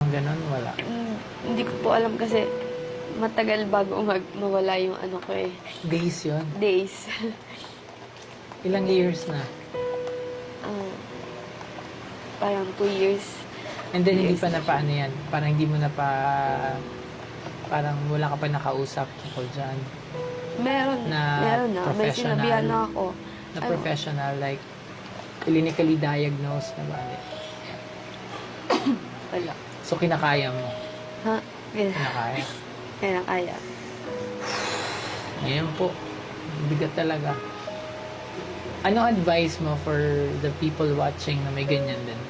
Ganon, wala. Hindi ko po alam kasi matagal bago mawala yung ano ko eh. Days yun. Days. Ilang years na. Ah, parang 2 years. And then, hindi Yes. pa na paano yan. Parang hindi mo na pa... Parang wala ka pa nakausap tungkol dyan. Meron Na meron na. May professional. sinabihan na ako. Na professional, like, clinically diagnosed na ba? Wala. So, kinakaya mo. Ha? Kinakaya. Kaya kaya. Ngayon po. Bigat talaga. Anong advice mo for the people watching na may ganyan din?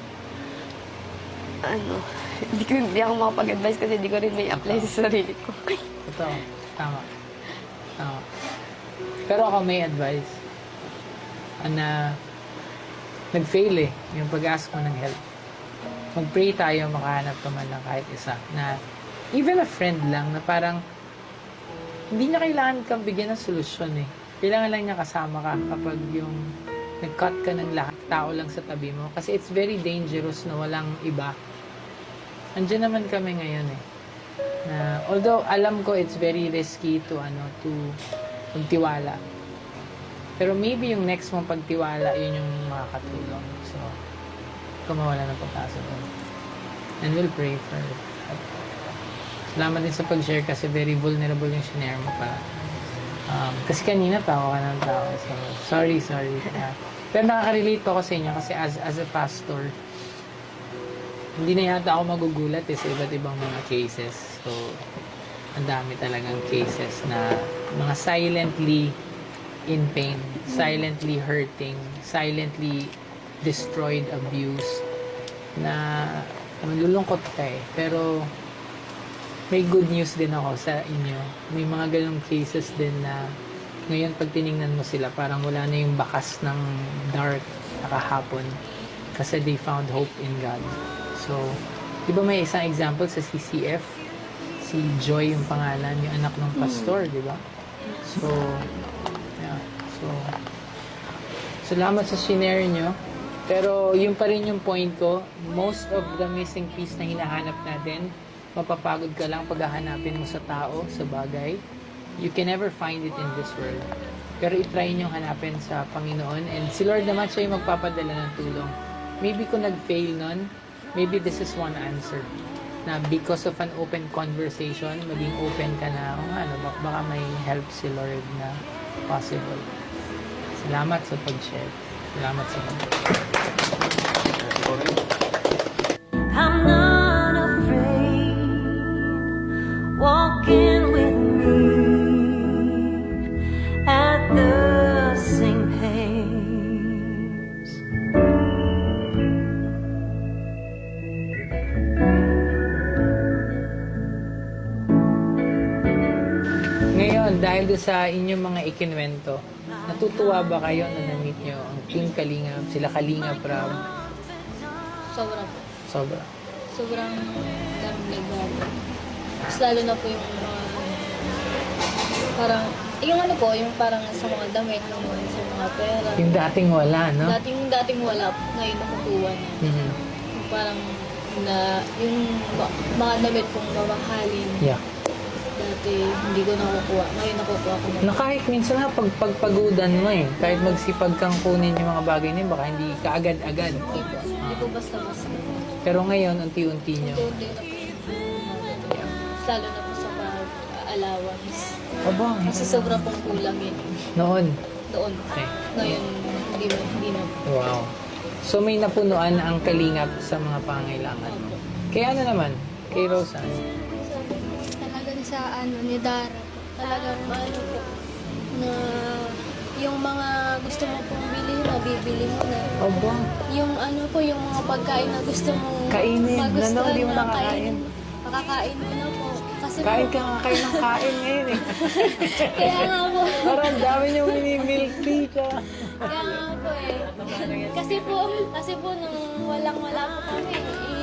Ano, hindi ako makapag-advise kasi hindi ko rin may apply sa sarili ko. Totoo. Tama. Tama. Pero ako may advice. Na nag-fail eh. Yung pag-ask mo ng help. Mag-pray tayo, makahanap ka man lang kahit isa. Na even a friend lang na parang hindi niya kailangan kang bigyan ng solusyon eh. Kailangan lang niya kasama ka kapag yung nag-cut ka ng lahat, tao lang sa tabi mo. Kasi it's very dangerous na walang iba. Andiyan naman kami ngayon eh. Na, although alam ko it's very risky to magtiwala. Pero maybe yung next mong pagtiwala, yun yung makakatulong. So, kung mawala ng pag-asa doon. And we'll pray for it. Salamat din sa pag-share kasi very vulnerable yung shinare mo pa. Kasi kanina tawa ka ng tawa. So, sorry. Pero nakaka-relate po ako sa inyo kasi as a pastor, hindi na yata ako magugulat sa iba't ibang mga cases. So, ang dami talagang cases na mga silently in pain, silently hurting, silently destroyed, abused, na malulungkot ka eh. Pero, may good news din ako sa inyo. May mga ganong cases din na ngayon pag tiningnan mo sila, parang wala na yung bakas ng dark nakahapon kasi they found hope in God. So, di ba may isang example sa CCF? Si Joy yung pangalan, yung anak ng pastor, di ba? So, yeah. So, salamat sa shinare nyo. Pero, yun pa rin yung point ko. Most of the missing piece na hinahanap natin, mapapagod ka lang paghahanapin mo sa tao, sa bagay. You can never find it in this world. Pero itry nyo hanapin sa Panginoon. And si Lord naman siya yung magpapadala ng tulong. Maybe kung nag-fail nun, maybe this is one answer. Na because of an open conversation, maging open ka na, baka may help si Lord na possible. Salamat sa pag-share. Salamat sa pag-share. I'm not afraid, walking with me at the same pace. Ngayon, dahil doon sa inyong mga ikinwento, natutuwa ba kayo na na-meet nyo ang Team Kalingap, sila Kalingap Rab? Sobra po. Sobra. Sobrang daming nagbago. Mas lalo na po yung mga parang, yung ano po, yung parang sa mga damit, sa mga pera. Yung dating wala, no? Dating wala, ngayon nakukuha na. Mhm. Yung parang yung mga damit pong mamahalin. Yeah. Dati hindi ko nakukuha. Ngayon nakukuha ko na. Na kahit minsan nga pagpagudan mo eh, kahit magsipag kang kunin yung mga bagay na yun, baka hindi ka agad-agad. Hindi po. Hindi po basta-basta. Pero ngayon, unti-unti nyo. Unti-unti na po. Mas lalo na po sa allowance. Aba, Kasi sobra pong kulang yun. noon. Doon. Okay. Ngayon, hindi na. Wow. So may napunuan ang kalingap sa mga pangailangan mo. Kaya ano naman, kay Rosa, Talagang sa ni Dara po. Talagang ano po, na yung mga gusto mo pong bilhin, mabibili mo na. aba, Yung ano po, yung mga pagkain na gusto mo Kainin, magustuhan na, no? Di mo na nakakain. makakain mo na po. Kasi kain po, ka nga kayo ng kain ngayon eh. kaya nga po, Parang dami niyong mini-milk tea ka. kaya nga po eh. Kasi po nung wala po kami,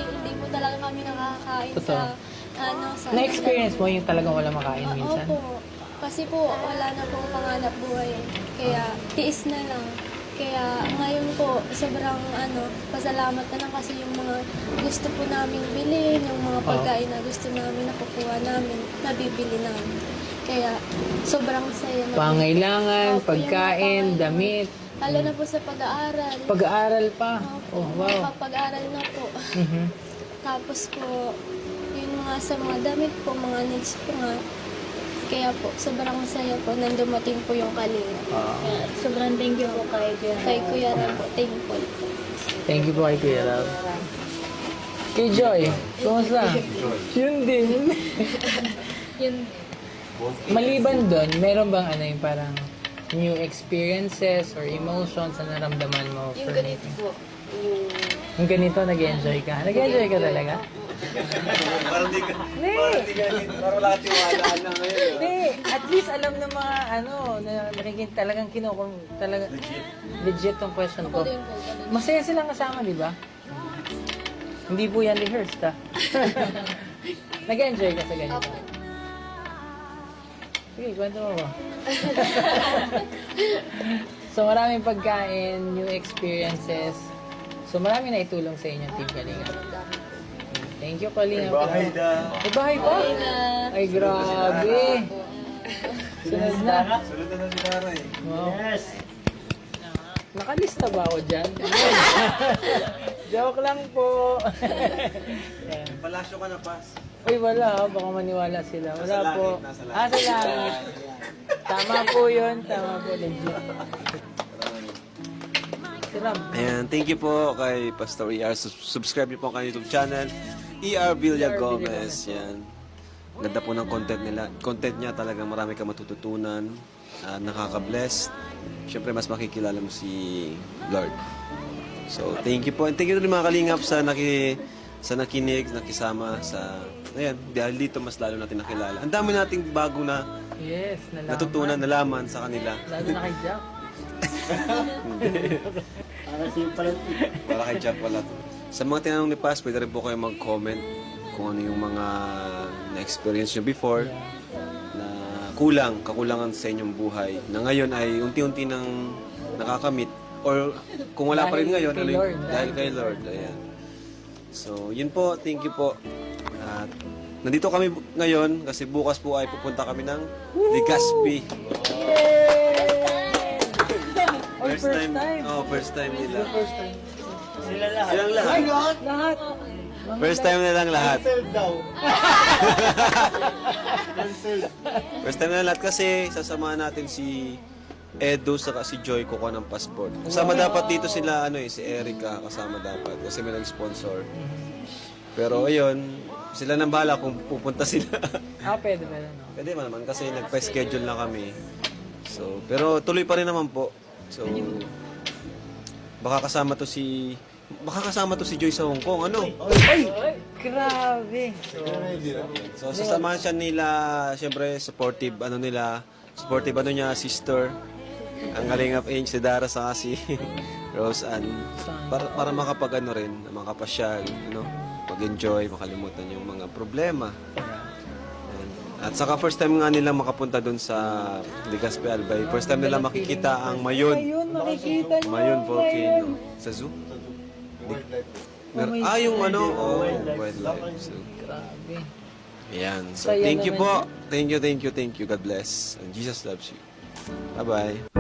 hindi po talaga kami nakakain Totoo. sa Na-experience mo yung talagang wala makain minsan? Opo. Kasi po, wala na pong panganap buhay. Kaya, tiis na lang. Kaya ngayon po, sobrang pasalamat na lang kasi yung mga gusto po namin bilhin, yung mga pagkain na gusto namin, nakukuha namin, nabibili namin. Kaya sobrang saya na. Pangailangan, Opo, yung mga pagkain, pangailangan. damit. Lalo na po sa pag-aaral. Pag-aaral pa. Opo, Oh, wow. makapag-aaral na po. Mhm. Tapos po, yun mga sa mga damit po, mga needs po nga. Kaya po, sobrang masaya po nang dumating po yung kalinga. Kaya sobrang thank you po kay Kuya. Kay Kuya Ram po, thankful po. Thank you po kay Kuya Rab. Kay Joy, kumusta? Yun din. Yun, Maliban doon, meron bang yung parang new experiences or emotions na naramdaman mo? Yung for ganito anything? po, yung Yung ganito, nag-enjoy ka? Nag-enjoy ka talaga? Parang wala kang tiwala na ngayon. Hindi, at least alam ng mga na talagang talaga legit tong question ko. Masaya silang kasama, di ba? Hindi po yan rehearsed, ha? Nag-enjoy ka sa ganito? Sige, kwento mo ba? So, maraming pagkain, new experiences. So, marami na itulong sa inyo, Team Kalinga. Thank you, Kalinga. Bahay na. May bahay pa? Ay, grabe. Sunod na. Sunod na si Tara eh. Wow. Nakalista ba ako dyan? Joke lang po. Yan. Palasyo ka na, Pas. Uy, wala. Baka maniwala sila. Wala Nasa po. langit, nasa langit. Ah, sa langit. Tama po yun. Tama po. Legit. Siram. Ayan, thank you po kay Pastor ER. Subscribe niyo po ang kanyang YouTube channel, ER Villa Gomez. Yan. Ganda po ng content nila. Content niya talagang marami kang matututunan. Nakaka-bless. Siyempre, mas makikilala mo si Lord. So, thank you po. And thank you rin mga kalingap sa nakinig, nakisama sa... Ayan, dahil dito mas lalo natin nakilala. Ang dami nating bago na Yes, nalaman. natutunan, nalaman sa kanila. Lalo na kay Jack. Para kay Jack pala to. Sa mga tinanong ni Paz, pwede rin po kayo mag-comment kung ano yung mga na-experience nyo before na kakulangan sa inyong buhay na ngayon ay unti-unti nang nakakamit or kung wala pa rin ngayon, Dahil kay Lord. dahil kay Lord. Ayan. So, yun po. Thank you po. At nandito kami ngayon kasi bukas po ay pupunta kami ng Legazpi. First time. Oh, first time nila. First time. Silang lahat. Lahat. First time nilang lahat. First time nilang lahat kasi sasamahan natin si Edo saka si Joy kukuha ng passport. Kasama dapat dito sila si Erica kasama dapat kasi may nag-sponsor. Pero ayun, sila nang bahala kung pupunta sila. Pwede ba no? Pwede naman kasi nagpa-schedule na kami. So, pero tuloy pa rin naman po. So, baka kasama to si Joy sa Hong Kong. Ano? Ay! Grabe. So, sasamahan siya nila, siyempre, supportive niya, sister. Ang galing of age, si Dara sa si Rose Ann. Para makapasyal, mag-enjoy, makalimutan yung mga problema. At saka first time nga nila makapunta doon sa Legazpi Albay. First time nila makikita ang Mayon. Ayun, makikita nyo. Mayon volcano. Sa zoo? Yung wildlife. So, Grabe. ayan. So, Saya thank you naman po. Thank you. God bless. And Jesus loves you. Bye-bye.